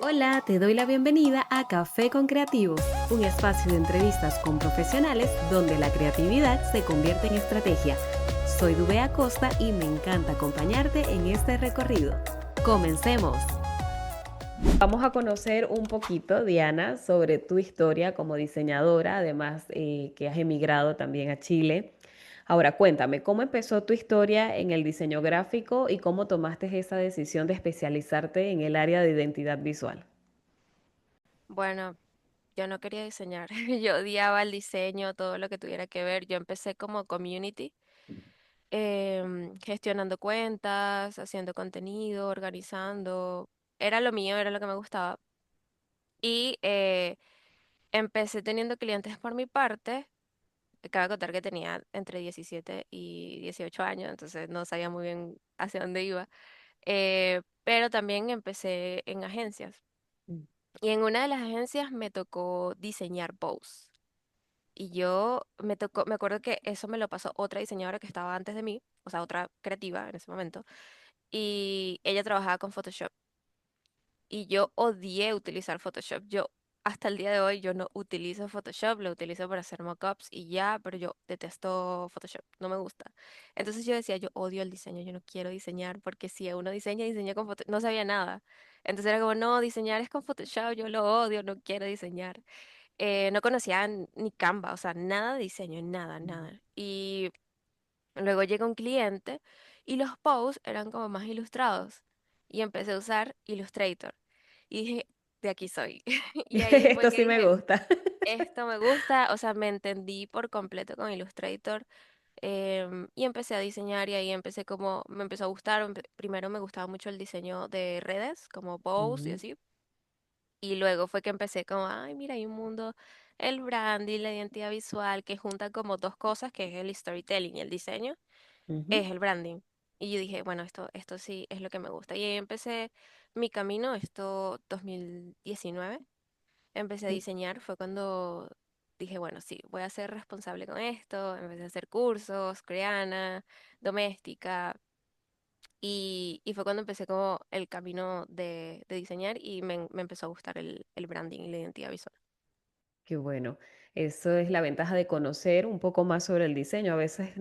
Hola, te doy la bienvenida a Café con Creativos, un espacio de entrevistas con profesionales donde la creatividad se convierte en estrategia. Soy Dubea Acosta y me encanta acompañarte en este recorrido. ¡Comencemos! Vamos a conocer un poquito, Diana, sobre tu historia como diseñadora, además que has emigrado también a Chile. Ahora, cuéntame, ¿cómo empezó tu historia en el diseño gráfico y cómo tomaste esa decisión de especializarte en el área de identidad visual? Bueno, yo no quería diseñar. Yo odiaba el diseño, todo lo que tuviera que ver. Yo empecé como community, gestionando cuentas, haciendo contenido, organizando. Era lo mío, era lo que me gustaba. Y empecé teniendo clientes por mi parte. Cabe contar que tenía entre 17 y 18 años, entonces no sabía muy bien hacia dónde iba. Pero también empecé en agencias. Y en una de las agencias me tocó diseñar posts. Y yo me acuerdo que eso me lo pasó otra diseñadora que estaba antes de mí, o sea, otra creativa en ese momento, y ella trabajaba con Photoshop. Y yo odié utilizar Photoshop. Yo hasta el día de hoy yo no utilizo Photoshop, lo utilizo para hacer mockups y ya, pero yo detesto Photoshop, no me gusta. Entonces yo decía, yo odio el diseño, yo no quiero diseñar porque si uno diseña, diseña con Photoshop, no sabía nada. Entonces era como, no, diseñar es con Photoshop, yo lo odio, no quiero diseñar. No conocía ni Canva, o sea, nada de diseño, nada, nada. Y luego llega un cliente y los posts eran como más ilustrados. Y empecé a usar Illustrator. Y dije, de aquí soy. Y ahí fue Esto que sí me dije, gusta. esto me gusta. O sea, me entendí por completo con Illustrator. Y empecé a diseñar y ahí empecé como, me empezó a gustar. Primero me gustaba mucho el diseño de redes, como posts y Ujú, así. Y luego fue que empecé como, ay, mira, hay un mundo, el branding, la identidad visual, que junta como dos cosas, que es el storytelling y el diseño, ujú, es el branding. Y yo dije, bueno, esto sí es lo que me gusta. Y ahí empecé mi camino, esto 2019, empecé a mm. diseñar, fue cuando dije, bueno, sí, voy a ser responsable con esto, empecé a hacer cursos, coreana, doméstica, y fue cuando empecé como el camino de diseñar y me empezó a gustar el branding y la identidad visual. Qué bueno. Eso es la ventaja de conocer un poco más sobre el diseño. A veces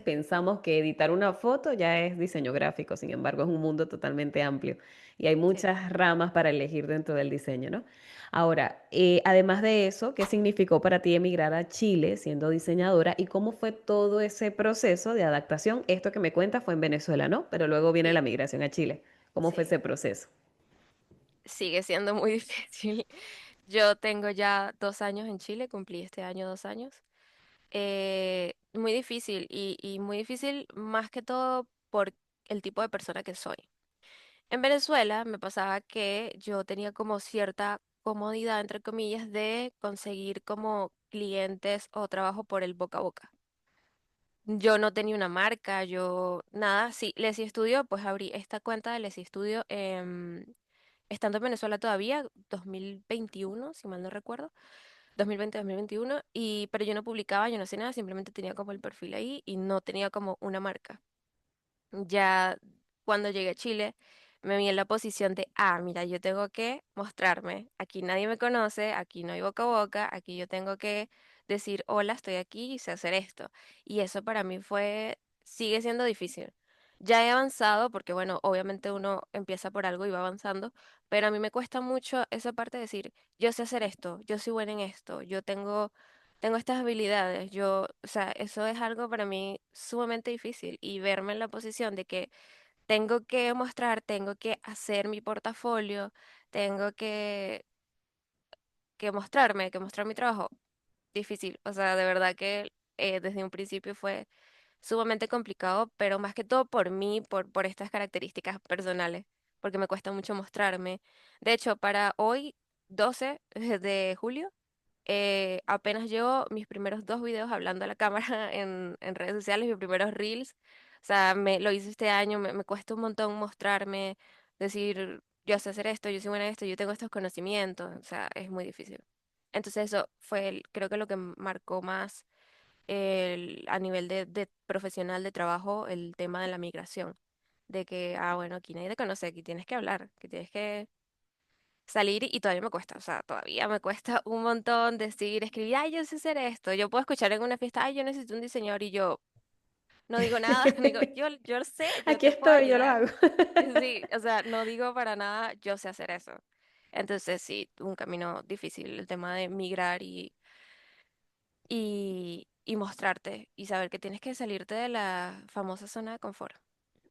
pensamos que editar una foto ya es diseño gráfico, sin embargo, es un mundo totalmente amplio y hay Sí. muchas ramas para elegir dentro del diseño, ¿no? Ahora, además de eso, ¿qué significó para ti emigrar a Chile siendo diseñadora y cómo fue todo ese proceso de adaptación? Esto que me cuentas fue en Venezuela, ¿no? Pero luego viene la Sí, migración a Chile. ¿Cómo fue sí. ese proceso? Sigue siendo muy difícil. Yo tengo ya 2 años en Chile, cumplí este año 2 años. Muy difícil y muy difícil más que todo por el tipo de persona que soy. En Venezuela me pasaba que yo tenía como cierta comodidad, entre comillas, de conseguir como clientes o trabajo por el boca a boca. Yo no tenía una marca, yo nada, sí, Lesi Studio, pues abrí esta cuenta de Lesi Studio estando en Venezuela todavía, 2021, si mal no recuerdo, 2020, 2021, pero yo no publicaba, yo no hacía nada, simplemente tenía como el perfil ahí y no tenía como una marca. Ya cuando llegué a Chile, me vi en la posición de, mira, yo tengo que mostrarme. Aquí nadie me conoce, aquí no hay boca a boca, aquí yo tengo que decir, hola, estoy aquí y sé hacer esto. Y eso para mí sigue siendo difícil. Ya he avanzado porque, bueno, obviamente uno empieza por algo y va avanzando, pero a mí me cuesta mucho esa parte de decir, yo sé hacer esto, yo soy buena en esto, tengo estas habilidades. O sea, eso es algo para mí sumamente difícil y verme en la posición de que tengo que mostrar, tengo que hacer mi portafolio, tengo que mostrar mi trabajo, difícil. O sea, de verdad que desde un principio fue sumamente complicado, pero más que todo por mí, por estas características personales, porque me cuesta mucho mostrarme. De hecho, para hoy, 12 de julio, apenas llevo mis primeros 2 videos hablando a la cámara en redes sociales, mis primeros reels. O sea, lo hice este año, me cuesta un montón mostrarme, decir, yo sé hacer esto, yo soy buena en esto, yo tengo estos conocimientos. O sea, es muy difícil. Entonces eso fue, creo que lo que marcó más a nivel de profesional de trabajo, el tema de la migración. De que, bueno, aquí nadie te conoce, aquí tienes que hablar, que tienes que... salir y todavía me cuesta, o sea, todavía me cuesta un montón decir, escribir, ay, yo sé hacer esto. Yo puedo escuchar en una fiesta, ay, yo necesito un diseñador y yo no digo nada, digo, yo lo sé, yo Aquí te puedo estoy, yo lo ayudar. hago. Sí, o sea, no digo para nada, yo sé hacer eso. Entonces, sí, un camino difícil, el tema de migrar y mostrarte y saber que tienes que salirte de la famosa zona de confort.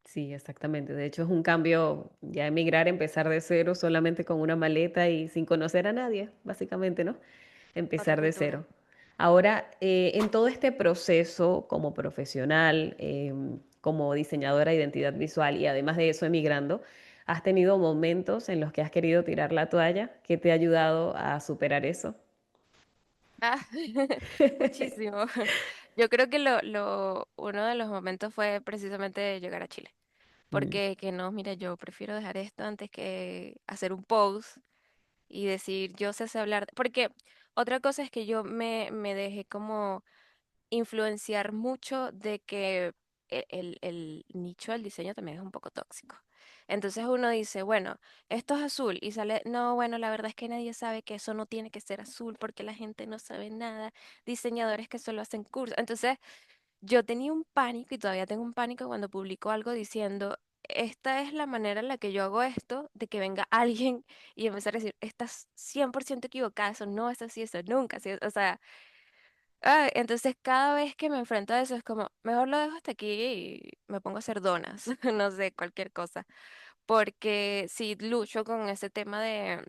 Sí, exactamente. De hecho, es un cambio ya emigrar, empezar de cero solamente con una maleta y sin conocer a nadie, básicamente, ¿no? Otra Empezar de cultura. cero. Ahora, en todo este proceso como profesional, como diseñadora de identidad visual y además de eso emigrando, ¿has tenido momentos en los que has querido tirar la toalla? ¿Qué te ha ayudado a superar eso? Ah, muchísimo. Yo creo que uno de los momentos fue precisamente llegar a Chile. Mm, Porque que no, mira, yo prefiero dejar esto antes que hacer un post y decir, yo sé hablar. Porque otra cosa es que yo me dejé como influenciar mucho de que el nicho del diseño también es un poco tóxico. Entonces uno dice, bueno, esto es azul y sale, no, bueno, la verdad es que nadie sabe que eso no tiene que ser azul porque la gente no sabe nada, diseñadores que solo hacen cursos. Entonces yo tenía un pánico y todavía tengo un pánico cuando publico algo diciendo, esta es la manera en la que yo hago esto, de que venga alguien y empezar a decir, estás 100% equivocada, eso no es así, eso nunca, así, o sea... entonces cada vez que me enfrento a eso es como, mejor lo dejo hasta aquí y me pongo a hacer donas, no sé, cualquier cosa, porque si lucho con ese tema de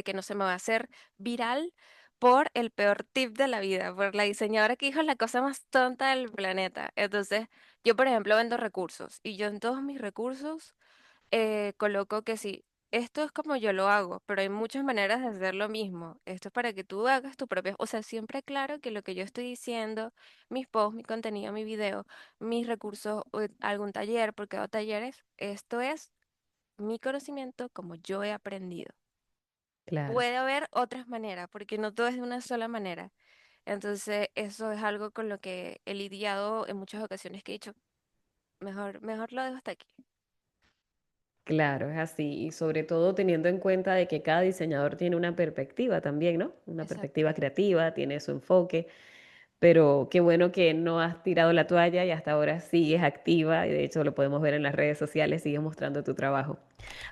que no se me va a hacer viral por el peor tip de la vida, por la diseñadora que dijo la cosa más tonta del planeta. Entonces, yo por ejemplo vendo recursos y yo en todos mis recursos coloco que sí, esto es como yo lo hago, pero hay muchas maneras de hacer lo mismo. Esto es para que tú hagas tu propio, o sea, siempre claro que lo que yo estoy diciendo, mis posts, mi contenido, mi video, mis recursos, o algún taller, porque hago talleres, esto es mi conocimiento como yo he aprendido. claro. Puede haber otras maneras, porque no todo es de una sola manera. Entonces, eso es algo con lo que he lidiado en muchas ocasiones que he dicho, mejor lo dejo hasta aquí. Claro, es así. Y sobre todo teniendo en cuenta de que cada diseñador tiene una perspectiva también, ¿no? Una Exacto. perspectiva creativa, tiene su enfoque. Pero qué bueno que no has tirado la toalla y hasta ahora sigues activa y de hecho lo podemos ver en las redes sociales, sigues mostrando tu trabajo.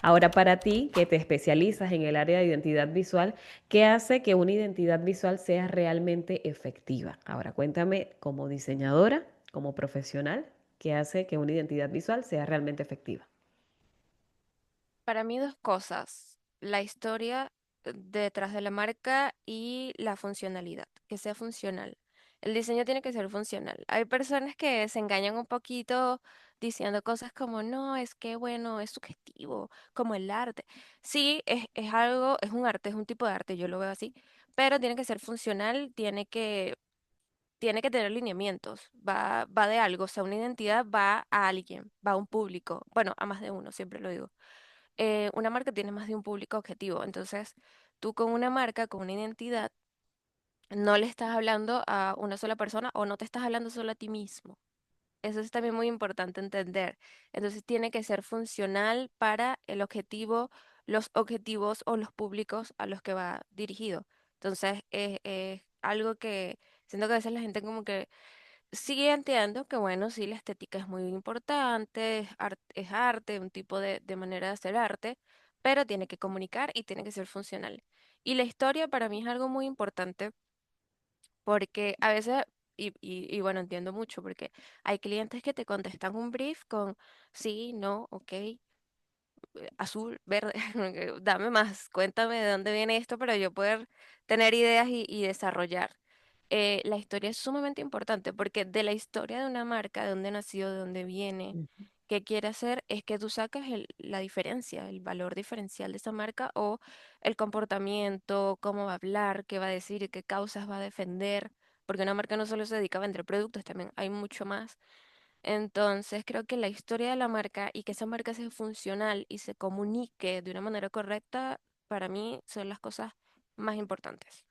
Ahora, para ti, que te especializas en el área de identidad visual, ¿qué hace que una identidad visual sea realmente efectiva? Ahora, cuéntame como diseñadora, como profesional, ¿qué hace que una identidad visual sea realmente efectiva? Para mí dos cosas, la historia detrás de la marca y la funcionalidad, que sea funcional. El diseño tiene que ser funcional. Hay personas que se engañan un poquito diciendo cosas como, no, es que bueno, es subjetivo, como el arte. Sí, es algo, es un arte, es un tipo de arte, yo lo veo así, pero tiene que ser funcional, tiene que tener lineamientos, va de algo, o sea, una identidad va a alguien, va a un público, bueno, a más de uno, siempre lo digo. Una marca tiene más de un público objetivo. Entonces, tú con una marca, con una identidad, no le estás hablando a una sola persona o no te estás hablando solo a ti mismo. Eso es también muy importante entender. Entonces, tiene que ser funcional para el objetivo, los objetivos o los públicos a los que va dirigido. Entonces, es algo que siento que a veces la gente como que sí entiendo que, bueno, sí, la estética es muy importante, es arte, un tipo de manera de hacer arte, pero tiene que comunicar y tiene que ser funcional. Y la historia para mí es algo muy importante porque a veces, y bueno, entiendo mucho, porque hay clientes que te contestan un brief con sí, no, ok, azul, verde, dame más, cuéntame de dónde viene esto para yo poder tener ideas y desarrollar. La historia es sumamente importante porque de la historia de una marca, de dónde nació, de dónde viene, Ujú. qué quiere hacer, es que tú sacas la diferencia, el valor diferencial de esa marca o el comportamiento, cómo va a hablar, qué va a decir, qué causas va a defender, porque una marca no solo se dedica a vender productos, también hay mucho más. Entonces, creo que la historia de la marca y que esa marca sea funcional y se comunique de una manera correcta, para mí son las cosas más importantes.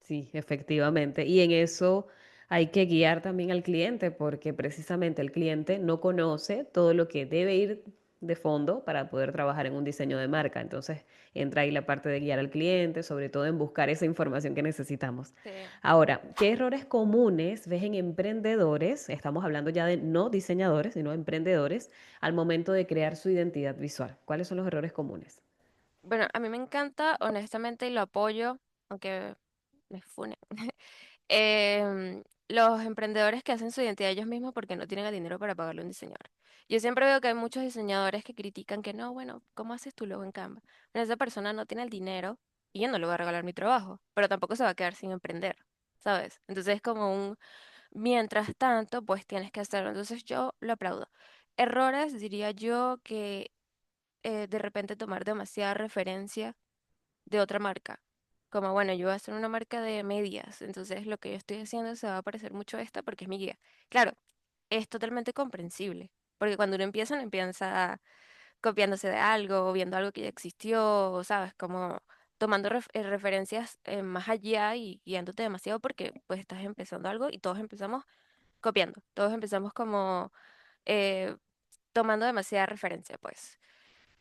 Sí, efectivamente. Y en eso hay que guiar también al cliente, porque precisamente el cliente no conoce todo lo que debe ir de fondo para poder trabajar en un diseño de marca. Entonces entra ahí la parte de guiar al cliente, sobre todo en buscar esa información que necesitamos. Sí. Ahora, ¿qué errores comunes ves en emprendedores? Estamos hablando ya de no diseñadores, sino emprendedores, al momento de crear su identidad visual. ¿Cuáles son los errores comunes? Bueno, a mí me encanta, honestamente, y lo apoyo, aunque me fune. Los emprendedores que hacen su identidad ellos mismos porque no tienen el dinero para pagarle a un diseñador. Yo siempre veo que hay muchos diseñadores que critican que no, bueno, ¿cómo haces tu logo en Canva? Bueno, esa persona no tiene el dinero y yo no le voy a regalar mi trabajo, pero tampoco se va a quedar sin emprender, ¿sabes? Entonces es como un, mientras tanto, pues tienes que hacerlo. Entonces yo lo aplaudo. Errores, diría yo, que de repente tomar demasiada referencia de otra marca. Como, bueno, yo voy a hacer una marca de medias, entonces lo que yo estoy haciendo se va a parecer mucho a esta porque es mi guía. Claro, es totalmente comprensible, porque cuando uno empieza copiándose de algo, o viendo algo que ya existió, o sabes, como tomando referencias más allá y guiándote demasiado porque pues estás empezando algo y todos empezamos copiando, todos empezamos como eh, tomando demasiada referencia, pues.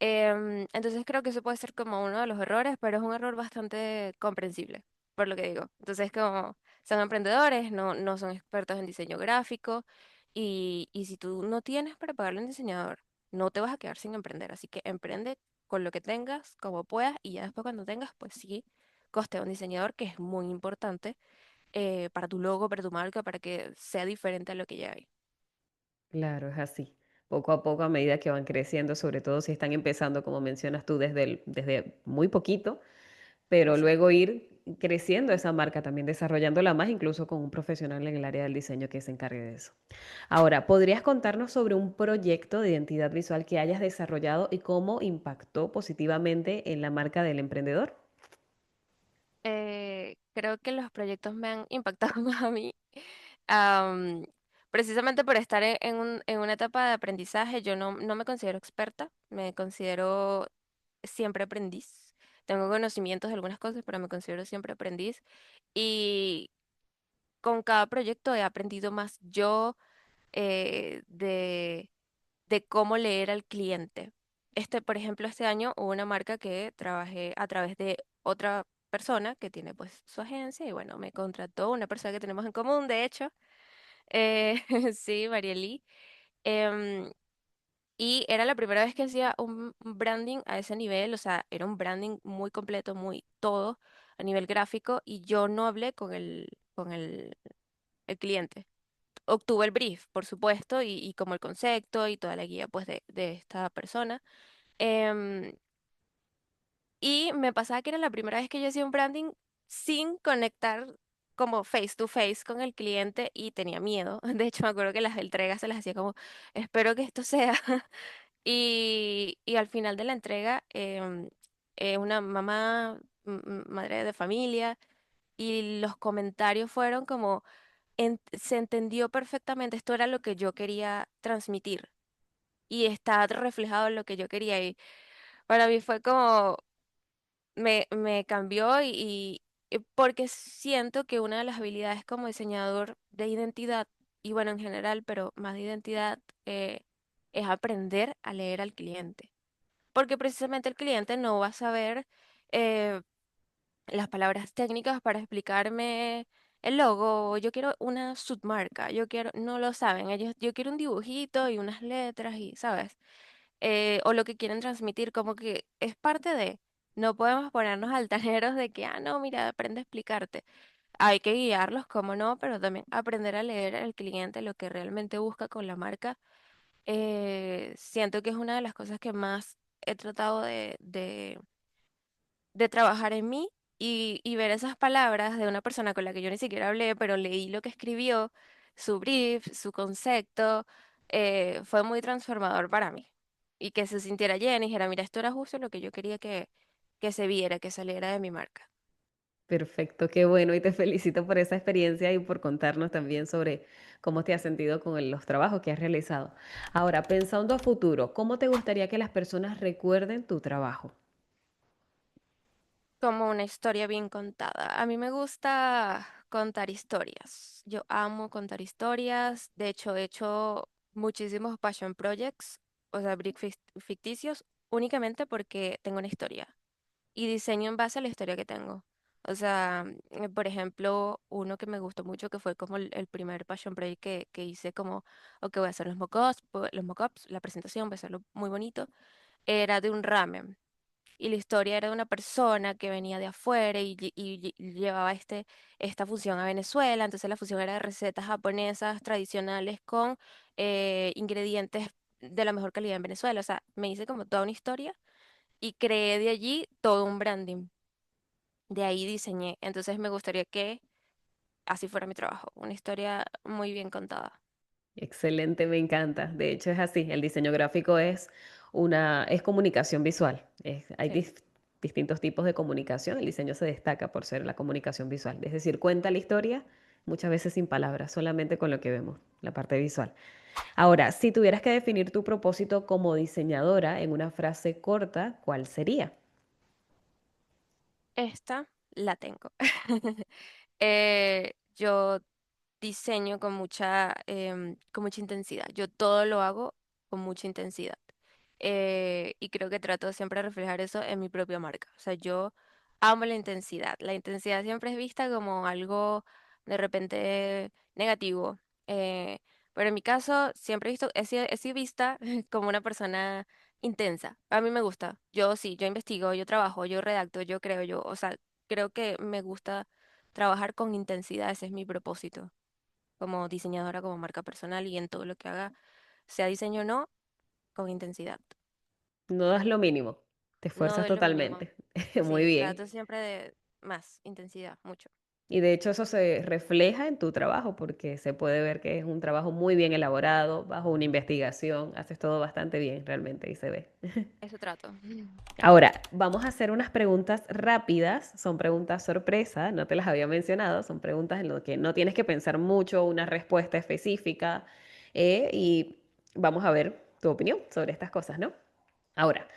Entonces creo que eso puede ser como uno de los errores, pero es un error bastante comprensible, por lo que digo. Entonces como son emprendedores, no son expertos en diseño gráfico y si tú no tienes para pagarle a un diseñador, no te vas a quedar sin emprender. Así que emprende con lo que tengas, como puedas y ya después cuando tengas, pues sí, costea un diseñador que es muy importante para tu logo, para tu marca, para que sea diferente a lo que ya hay. Claro, es así. Poco a poco, a medida que van creciendo, sobre todo si están empezando, como mencionas tú, desde muy poquito, pero luego Exacto. ir creciendo esa marca, también desarrollándola más, incluso con un profesional en el área del diseño que se encargue de eso. Ahora, ¿podrías contarnos sobre un proyecto de identidad visual que hayas desarrollado y cómo impactó positivamente en la marca del emprendedor? Creo que los proyectos me han impactado más a mí. am, Precisamente por estar en una etapa de aprendizaje, yo no me considero experta, me considero siempre aprendiz. Tengo conocimientos de algunas cosas, pero me considero siempre aprendiz. Y con cada proyecto he aprendido más yo de cómo leer al cliente. Por ejemplo, este año hubo una marca que trabajé a través de otra persona que tiene pues su agencia y bueno, me contrató una persona que tenemos en común, de hecho, sí, Marieli. em, y era la primera vez que hacía un branding a ese nivel, o sea, era un branding muy completo, muy todo a nivel gráfico y yo no hablé el cliente. Obtuve el brief, por supuesto, y como el concepto y toda la guía pues de esta persona. Em, y me pasaba que era la primera vez que yo hacía un branding sin conectar como face to face con el cliente y tenía miedo. De hecho, me acuerdo que las entregas se las hacía como, espero que esto sea. Y al final de la entrega, una mamá, madre de familia, y los comentarios fueron como, se entendió perfectamente, esto era lo que yo quería transmitir y está reflejado en lo que yo quería. Y para mí fue como, me cambió y porque siento que una de las habilidades como diseñador de identidad, y bueno, en general, pero más de identidad, es aprender a leer al cliente. Porque precisamente el cliente no va a saber eh, las palabras técnicas para explicarme el logo. Yo quiero una submarca, yo quiero, no lo saben, ellos, yo quiero un dibujito y unas letras y, ¿sabes? O lo que quieren transmitir, como que es parte de, no podemos ponernos altaneros de que, ah, no, mira, aprende a explicarte. Hay que guiarlos, cómo no, pero también aprender a leer al cliente lo que realmente busca con la marca. Siento que es una de las cosas que más he tratado de trabajar en mí y ver esas palabras de una persona con la que yo ni siquiera hablé, pero leí lo que escribió, su brief, su concepto, fue muy transformador para mí. Y que se sintiera llena y dijera, mira, esto era justo lo que yo quería que se viera, que saliera de mi marca. Perfecto, qué bueno y te felicito por esa experiencia y por contarnos también sobre cómo te has sentido con los trabajos que has realizado. Ahora, pensando a futuro, ¿cómo te gustaría que las personas recuerden tu trabajo? Como una historia bien contada. A mí me gusta contar historias. Yo amo contar historias. De hecho, he hecho muchísimos passion projects o sea, ficticios únicamente porque tengo una historia y diseño en base a la historia que tengo. O sea, por ejemplo, uno que me gustó mucho que fue como el primer Passion Project que hice como, ok, voy a hacer los mockups, la presentación, voy a hacerlo muy bonito, era de un ramen. Y la historia era de una persona que venía de afuera y llevaba esta fusión a Venezuela. Entonces la fusión era de recetas japonesas tradicionales con ingredientes de la mejor calidad en Venezuela. O sea, me hice como toda una historia y creé de allí todo un branding. De ahí diseñé. Entonces me gustaría que así fuera mi trabajo. Una historia muy bien contada. Excelente, me encanta. De hecho, es así. El diseño gráfico es comunicación visual. Hay Sí, distintos tipos de comunicación. El diseño se destaca por ser la comunicación visual. Es decir, cuenta la historia muchas veces sin palabras, solamente con lo que vemos, la parte visual. Ahora, si tuvieras que definir tu propósito como diseñadora en una frase corta, ¿cuál sería? esta la tengo. Yo diseño con mucha intensidad. Yo todo lo hago con mucha intensidad. Y creo que trato de siempre reflejar eso en mi propia marca. O sea, yo amo la intensidad. La intensidad siempre es vista como algo de repente negativo. eh, pero en mi caso, siempre he sido vista como una persona intensa. A mí me gusta. Yo sí, yo investigo, yo trabajo, yo redacto, yo creo, o sea, creo que me gusta trabajar con intensidad. Ese es mi propósito como diseñadora, como marca personal y en todo lo que haga, sea diseño o no, con intensidad. No das lo mínimo, te No esfuerzas doy lo mínimo. totalmente. Muy Sí, bien. trato siempre de más intensidad, mucho. Y de hecho eso se refleja en tu trabajo porque se puede ver que es un trabajo muy bien elaborado, bajo una investigación, haces todo bastante bien realmente y se ve. Eso trato. Ahora, vamos a hacer unas preguntas rápidas, son preguntas sorpresa, no te las había mencionado, son preguntas en las que no tienes que pensar mucho, una respuesta específica y vamos a ver tu opinión sobre estas cosas, ¿no? Ahora,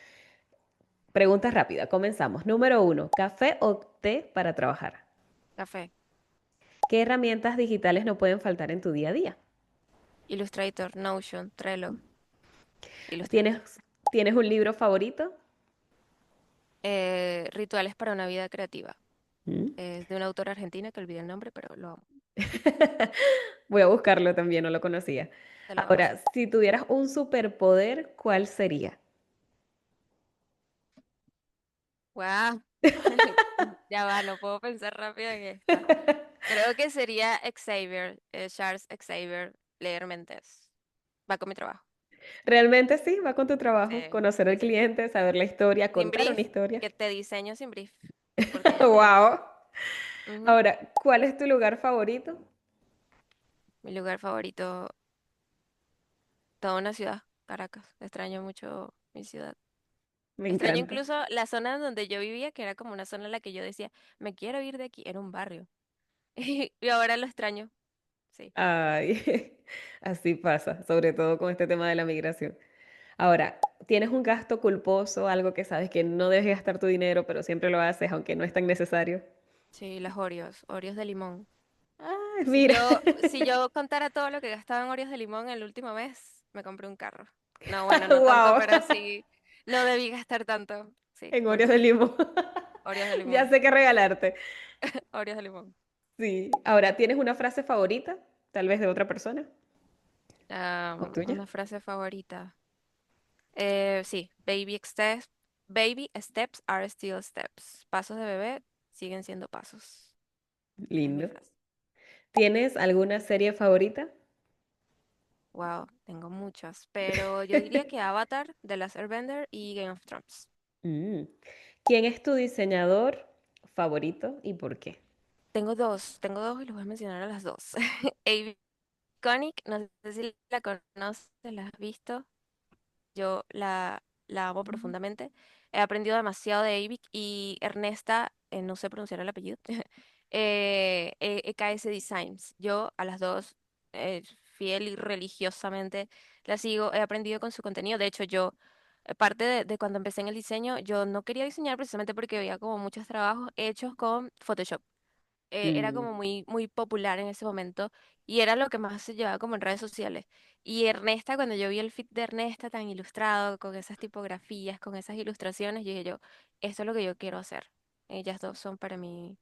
pregunta rápida, comenzamos. Número uno, ¿café o té para trabajar? Café. ¿Qué herramientas digitales no pueden faltar en tu día a día? Illustrator, Notion, Trello, Illustrator. ¿Tienes, tienes un libro favorito? Rituales para una vida creativa. Mm. Es de una autora argentina que olvidé el nombre, pero lo amo. Voy a buscarlo también, no lo conocía. Te lo voy a Ahora, pasar. si tuvieras un superpoder, ¿cuál sería? ¡Guau! Ya va, no puedo pensar rápido en esta. Creo que sería Xavier, Charles Xavier, leer mentes. Va con mi trabajo. Realmente sí, va con tu trabajo, Sí, conocer al sí. cliente, saber la historia, Sin contar una brief, historia. que te diseño sin brief, porque ya te digo. Wow. Ujú. Ahora, ¿cuál es tu lugar favorito? Mi lugar favorito, toda una ciudad, Caracas. Extraño mucho mi ciudad. Me Extraño encanta. incluso la zona donde yo vivía, que era como una zona en la que yo decía, me quiero ir de aquí. Era un barrio. Y ahora lo extraño. Sí. Ay, así pasa, sobre todo con este tema de la migración. Ahora, ¿tienes un gasto culposo, algo que sabes que no debes gastar tu dinero, pero siempre lo haces, aunque no es tan necesario? Sí, las Oreos de limón. Ay, Si mira. yo, si yo contara todo lo que gastaba en Oreos de limón el último mes, me compré un carro. No, bueno, no tanto, Wow. pero sí, no debí gastar tanto. Sí, En Oreos mucho. de limón. Oreos de Ya limón. sé qué regalarte. Oreos de limón. Sí. Ahora, ¿tienes una frase favorita? Tal vez de otra persona o tuya. Una frase favorita. Sí, baby steps are still steps. Pasos de bebé siguen siendo pasos. Es mi Lindo. frase. ¿Tienes alguna serie favorita? Wow, tengo muchas, pero yo diría que Avatar, The Last Airbender y Game of Thrones. Mm. ¿Quién es tu diseñador favorito y por qué? Tengo dos y los voy a mencionar a las dos. Avi Connick, no sé si la conoces, la has visto. Yo la amo profundamente. He aprendido demasiado de Eivik y Ernesta, no sé pronunciar el apellido, EKS Designs. Yo a las dos, fiel y religiosamente, la sigo. He aprendido con su contenido. De hecho, parte de cuando empecé en el diseño, yo no quería diseñar precisamente porque veía como muchos trabajos hechos con Photoshop. Era Mm. como muy, muy popular en ese momento y era lo que más se llevaba como en redes sociales. Y Ernesta, cuando yo vi el feed de Ernesta tan ilustrado, con esas tipografías, con esas ilustraciones, yo dije yo, esto es lo que yo quiero hacer. Ellas dos son para mí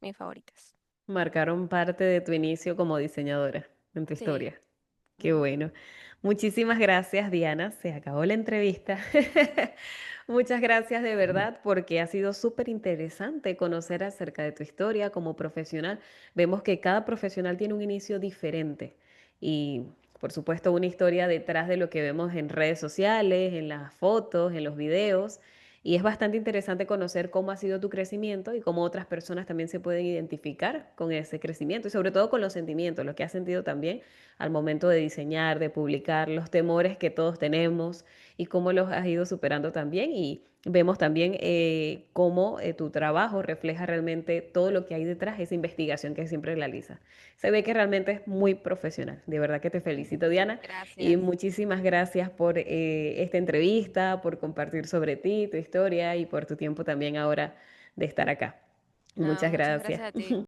mis favoritas. Marcaron parte de tu inicio como diseñadora en tu Sí. historia. Qué Ujú. bueno. Muchísimas gracias, Diana. Se acabó la entrevista. Muchas gracias de verdad porque ha sido súper interesante conocer acerca de tu historia como profesional. Vemos que cada profesional tiene un inicio diferente y, por supuesto, una historia detrás de lo que vemos en redes sociales, en las fotos, en los videos. Y es bastante interesante conocer cómo ha sido tu crecimiento y cómo otras personas también se pueden identificar con ese crecimiento y sobre todo con los sentimientos, lo que has sentido también al momento de diseñar, de publicar, los temores que todos tenemos y cómo los has ido superando también. Y vemos también cómo tu trabajo refleja realmente todo lo que hay detrás, esa investigación que siempre realiza. Se ve que realmente es muy profesional. De verdad que te felicito, Diana, y Gracias. muchísimas gracias por esta entrevista, por compartir sobre ti, tu historia y por tu tiempo también ahora de estar acá. No, Muchas muchas gracias. gracias a ti.